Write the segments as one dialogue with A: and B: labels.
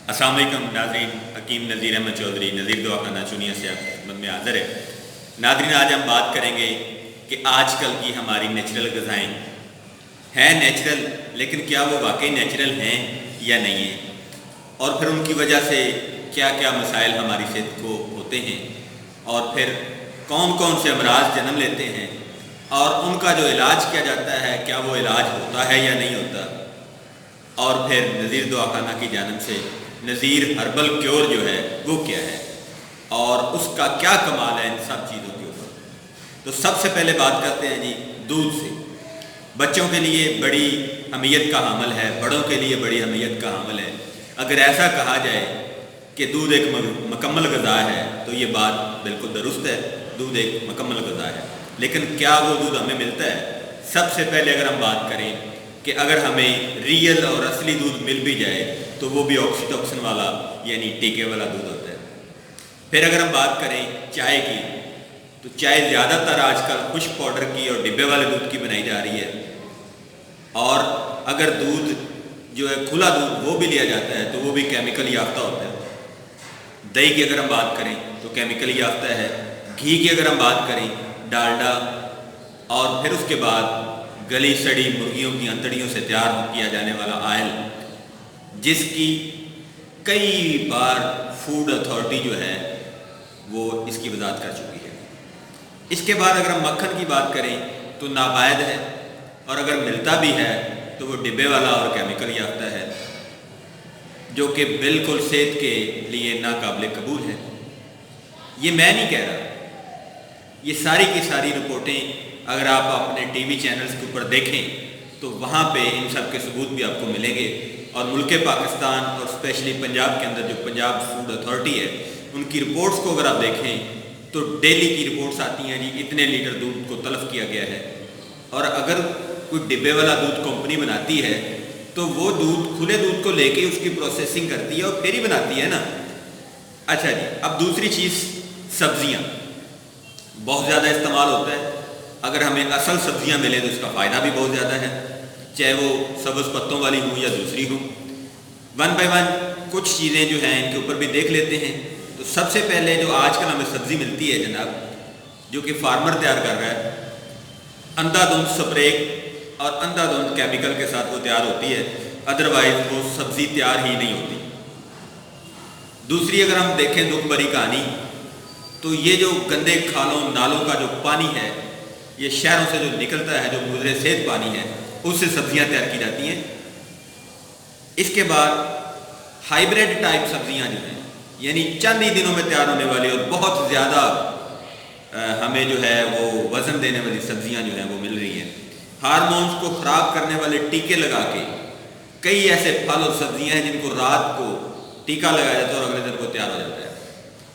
A: السلام علیکم ناظرین، حکیم نذیر احمد چودھری نذیر دعا خانہ چونیا سے آپ کی خدمت میں حاضر ہے۔ ناظرین، آج ہم بات کریں گے کہ آج کل کی ہماری نیچرل غذائیں ہیں نیچرل، لیکن کیا وہ واقعی نیچرل ہیں یا نہیں ہیں، اور پھر ان کی وجہ سے کیا کیا مسائل ہماری صحت کو ہوتے ہیں، اور پھر کون کون سے امراض جنم لیتے ہیں، اور ان کا جو علاج کیا جاتا ہے کیا وہ علاج ہوتا ہے یا نہیں ہوتا، اور پھر نذیر دعا خانہ کی جانب سے نذیر ہربل کیور جو ہے وہ کیا ہے اور اس کا کیا کمال ہے ان سب چیزوں کے اوپر۔ تو سب سے پہلے بات کرتے ہیں جی دودھ سے۔ بچوں کے لیے بڑی اہمیت کا حامل ہے، بڑوں کے لیے بڑی اہمیت کا حامل ہے۔ اگر ایسا کہا جائے کہ دودھ ایک مکمل غذا ہے تو یہ بات بالکل درست ہے، دودھ ایک مکمل غذا ہے، لیکن کیا وہ دودھ ہمیں ملتا ہے؟ سب سے پہلے اگر ہم بات کریں کہ اگر ہمیں ریئل اور اصلی دودھ مل بھی جائے تو وہ بھی آکسیٹوکسن والا یعنی ٹیکے والا دودھ ہوتا ہے۔ پھر اگر ہم بات کریں چائے کی، تو چائے زیادہ تر آج کل خشک پاؤڈر کی اور ڈبے والے دودھ کی بنائی جا رہی ہے، اور اگر دودھ جو ہے کھلا دودھ وہ بھی لیا جاتا ہے تو وہ بھی کیمیکل یافتہ ہوتا ہے۔ دہی کی اگر ہم بات کریں تو کیمیکل یافتہ ہے، گھی کی اگر ہم بات کریں ڈالڈا، اور پھر اس کے بعد گلی سڑی مرغیوں کی انتڑیوں سے تیار کیا جانے والا آئل، جس کی کئی بار فوڈ اتھارٹی جو ہے وہ اس کی وضاحت کر چکی ہے۔ اس کے بعد اگر ہم مکھن کی بات کریں تو ناپائید ہے، اور اگر ملتا بھی ہے تو وہ ڈبے والا اور کیمیکل یافتہ ہے، جو کہ بالکل صحت کے لیے ناقابل قبول ہے۔ یہ میں نہیں کہہ رہا، یہ ساری کی ساری رپورٹیں اگر آپ اپنے ٹی وی چینلز کے اوپر دیکھیں تو وہاں پہ ان سب کے ثبوت بھی آپ کو ملیں گے، اور ملک پاکستان اور اسپیشلی پنجاب کے اندر جو پنجاب فوڈ اتھارٹی ہے ان کی رپورٹس کو اگر آپ دیکھیں تو ڈیلی کی رپورٹس آتی ہیں جی اتنے لیٹر دودھ کو تلف کیا گیا ہے، اور اگر کوئی ڈبے والا دودھ کمپنی بناتی ہے تو وہ دودھ کھلے دودھ کو لے کے اس کی پروسیسنگ کرتی ہے اور پھر ہی بناتی ہے نا۔ اچھا جی، اب دوسری چیز سبزیاں بہت زیادہ استعمال ہوتا ہے۔ اگر ہمیں اصل سبزیاں ملے تو اس کا فائدہ بھی بہت زیادہ ہے، چاہے وہ سبز پتوں والی ہوں یا دوسری ہوں۔ ون بائی ون کچھ چیزیں جو ہیں ان کے اوپر بھی دیکھ لیتے ہیں۔ تو سب سے پہلے جو آج کل ہمیں سبزی ملتی ہے جناب، جو کہ فارمر تیار کر رہا ہے، اندھا دھند سپرے اور اندھا دھند کیمیکل کے ساتھ وہ تیار ہوتی ہے، ادروائز وہ سبزی تیار ہی نہیں ہوتی۔ دوسری اگر ہم دیکھیں دکھ بھری کہانی، تو یہ جو گندے کھالوں نالوں کا جو پانی ہے، یہ شہروں سے جو نکلتا ہے، جو مضر صحت پانی ہے، اس سے سبزیاں تیار کی جاتی ہیں۔ اس کے بعد ہائیبریڈ ٹائپ سبزیاں جو ہیں، یعنی چند ہی دنوں میں تیار ہونے والی اور بہت زیادہ ہمیں جو ہے وہ وزن دینے والی سبزیاں جو ہیں وہ مل رہی ہیں۔ ہارمونز کو خراب کرنے والے ٹیکے لگا کے کئی ایسے پھل اور سبزیاں ہیں جن کو رات کو ٹیکا لگایا جاتا ہے اور اگلے دن کو تیار ہو جاتا ہے،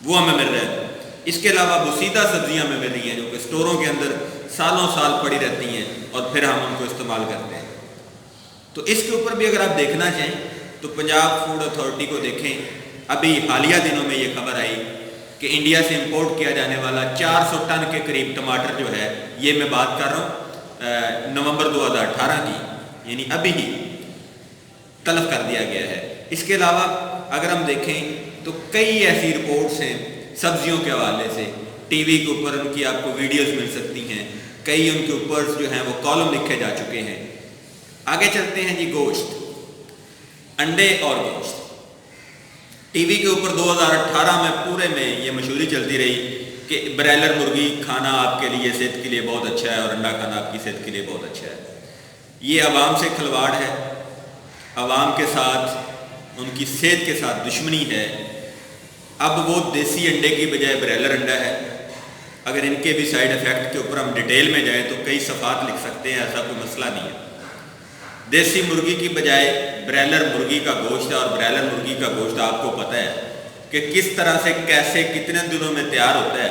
A: وہ ہمیں مل رہا ہے۔ اس کے علاوہ بسیدہ سبزیاں ہمیں مل رہی ہیں جو کہ اسٹوروں کے اندر سالوں سال پڑی رہتی ہیں اور پھر ہم ان کو استعمال کرتے ہیں۔ تو اس کے اوپر بھی اگر آپ دیکھنا چاہیں تو پنجاب فوڈ اتھارٹی کو دیکھیں، ابھی حالیہ دنوں میں یہ خبر آئی کہ انڈیا سے امپورٹ کیا جانے والا 400 ٹن کے قریب ٹماٹر جو ہے، یہ میں بات کر رہا ہوں نومبر 2018 کی، یعنی ابھی ہی تلف کر دیا گیا ہے۔ اس کے علاوہ اگر ہم دیکھیں تو کئی ایسی رپورٹس ہیں سبزیوں کے حوالے سے، ٹی وی کے اوپر ان کی آپ کو ویڈیوز مل سکتی ہیں، کئی ان کے اوپر جو ہیں وہ کالم لکھے جا چکے ہیں۔ آگے چلتے ہیں جی، گوشت، انڈے اور گوشت۔ ٹی وی کے اوپر 2018 میں پورے میں یہ مشہوری چلتی رہی کہ برائلر مرغی کھانا آپ کے لیے صحت کے لیے بہت اچھا ہے اور انڈا کھانا آپ کی صحت کے لیے بہت اچھا ہے۔ یہ عوام سے کھلواڑ ہے، عوام کے ساتھ ان کی صحت کے ساتھ دشمنی ہے۔ اب وہ دیسی انڈے کی بجائے برائلر انڈا ہے۔ اگر ان کے بھی سائیڈ افیکٹ کے اوپر ہم ڈیٹیل میں جائیں تو کئی صفحات لکھ سکتے ہیں، ایسا کوئی مسئلہ نہیں ہے۔ دیسی مرغی کی بجائے برائلر مرغی کا گوشت ہے، اور برائلر مرغی کا گوشت آپ کو پتہ ہے کہ کس طرح سے کیسے کتنے دنوں میں تیار ہوتا ہے،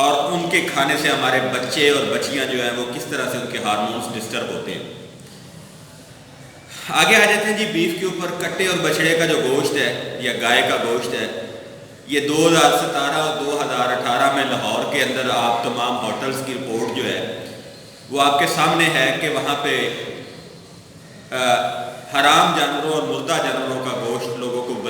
A: اور ان کے کھانے سے ہمارے بچے اور بچیاں جو ہیں وہ کس طرح سے ان کے ہارمونز ڈسٹرب ہوتے ہیں۔ آگے آ جاتے ہیں جی بیف کے اوپر۔ کٹے اور بچڑے کا جو گوشت ہے یا گائے کا گوشت ہے، یہ 2017 اور 2018 میں لاہور کے اندر آپ تمام ہوٹلز کی رپورٹ جو ہے وہ آپ کے سامنے ہے کہ وہاں پہ حرام جانوروں اور مردہ جانوروں کا گوشت لوگوں کو